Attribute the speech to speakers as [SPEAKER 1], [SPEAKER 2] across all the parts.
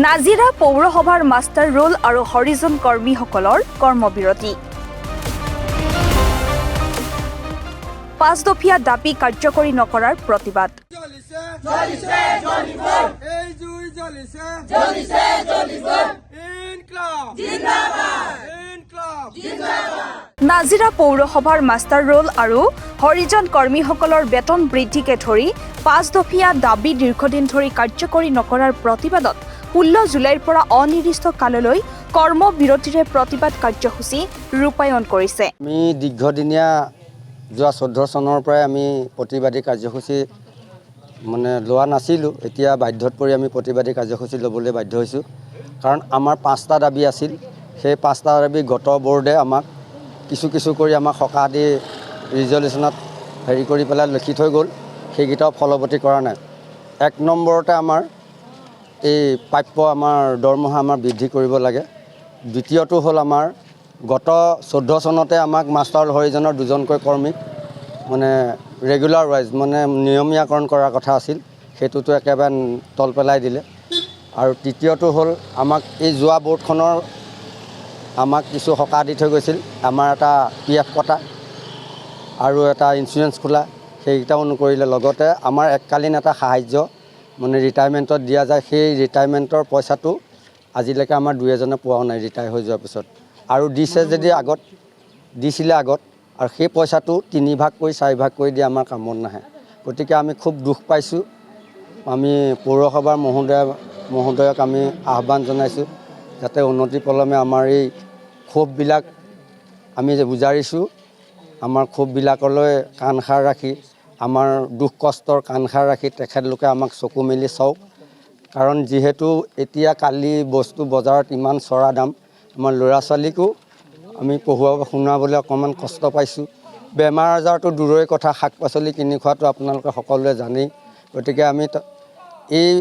[SPEAKER 1] নাজিৰা পৌৰসভাৰ master roll আৰু হৰিজন কৰ্মীসকলৰ কৰ্মবিৰতি। 5 দফীয়া দাবী কাৰ্যকৰী নকৰাৰ প্ৰতিবাদ। নাজিৰা পৌৰসভাৰ মাষ্টাৰ ৰোল আৰু হৰিজন কৰ্মীসকলৰ বেতন বৃদ্ধিকে ধৰি 5 দফীয়া দাবী দীৰ্ঘদিন ধৰি কাৰ্যকৰী নকৰাৰ প্ৰতিবাদত 16 জুলাইৰ পৰা অনিৰ্দিষ্ট কাললৈ কৰ্মবিৰতিৰে প্ৰতিবাদ কাৰ্যসূচী ৰূপায়ণ কৰিছে।
[SPEAKER 2] আমি দীৰ্ঘদিনীয়া যোৱা 14 চনৰ পৰাই আমি প্ৰতিবাদী কাৰ্যসূচী লোৱা নাছিলোঁ। এতিয়া বাধ্যত পৰি আমি প্ৰতিবাদী কাৰ্যসূচী ল'বলৈ বাধ্য হৈছোঁ। কাৰণ আমাৰ 5টা দাবী আছিল। সেই 5টা দাবী গত বৰ্ডে আমাক কিছু কৰি আমাক সকাহ দি ৰিজলিউশ্যনত কৰি পেলাই লিখি থৈ গ'ল। সেইকেইটাও ফলৱতী কৰা নাই। 1 নম্বৰতে আমাৰ এই প্ৰাপ্য আমাৰ দৰমহা আমাৰ বৃদ্ধি কৰিব লাগে। দ্বিতীয়টো হ'ল আমাৰ গত 14 চনতে আমাক মাষ্টাৰ হৰিজনৰ 2জনকৈ কৰ্মীক ৰেগুলাৰ ৱাইজ নিয়মীয়াকৰণ কৰাৰ কথা আছিল। সেইটোতো একেবাৰে তল পেলাই দিলে। আৰু তৃতীয়টো হ'ল আমাক এই যোৱা বৰ্ডখনৰ আমাক কিছু সকাহ দি থৈ গৈছিল। আমাৰ এটা PF কটা আৰু এটা ইঞ্চুৰেঞ্চ খোলা, সেইকেইটাও নকৰিলে। লগতে আমাৰ এককালীন এটা সাহায্য ৰিটায়াৰমেণ্টত দিয়া যায়। সেই ৰিটায়াৰমেণ্টৰ পইচাটো আজিলৈকে আমাৰ 2-এজনে পোৱাও নাই ৰিটায়াৰ হৈ যোৱাৰ পিছত। আৰু দিছে যদি দিছিলে আগত, আৰু সেই পইচাটো 3 ভাগ কৰি 4 ভাগ কৰি দিয়ে আমাৰ কামত নাহে। গতিকে আমি খুব দুখ পাইছোঁ। আমি পৌৰসভাৰ মহোদয়ক আমি আহ্বান জনাইছোঁ যাতে উন্নতি পলমে আমাৰ এই ক্ষোভবিলাক আমি বুজাৰিছোঁ। আমাৰ ক্ষোভবিলাকলৈ কাণসাৰ ৰাখি, আমাৰ দুখ কষ্টৰ কাণসাৰ ৰাখি তেখেতলোকে আমাক চকু মেলি চাওক। কাৰণ যিহেতু এতিয়া কালি বস্তু বজাৰত ইমান চৰা দাম, আমাৰ ল'ৰা ছোৱালীকো আমি শুনাবলৈ অকণমান কষ্ট পাইছোঁ। বেমাৰ আজাৰটো দূৰৰে কথা, শাক পাচলি কিনি খোৱাটো আপোনালোকে সকলোৱে জানেই। গতিকে আমি এই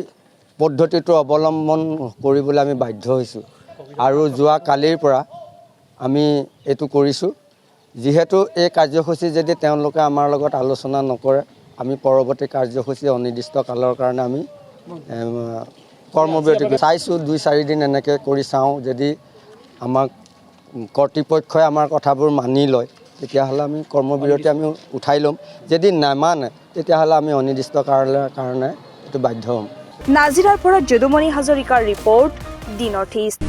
[SPEAKER 2] পদ্ধতিটো অৱলম্বন কৰিবলৈ আমি বাধ্য হৈছোঁ। আৰু যোৱা কালিৰ পৰা আমি এইটো কৰিছোঁ। যিহেতু এই কাৰ্যসূচী যদি তেওঁলোকে আমাৰ লগত আলোচনা নকৰে, আমি পৰৱৰ্তী কাৰ্যসূচী অনিৰ্দিষ্ট কালৰ কাৰণে আমি কৰ্মবিৰতি চাইছোঁ। 2-4 দিন এনেকৈ কৰি চাওঁ। যদি আমাক কৰ্তৃপক্ষই আমাৰ কথাবোৰ মানি লয়, তেতিয়াহ'লে আমি কৰ্মবিৰতি আমি উঠাই ল'ম। যদি নামানে, তেতিয়াহ'লে আমি অনিৰ্দিষ্ট কাৰণে এইটো বাধ্য হ'ম।
[SPEAKER 1] নাজিৰাৰ পৰা যদুমণি হাজৰিকাৰ ৰিপৰ্ট, দি নৰ্থ ইষ্ট।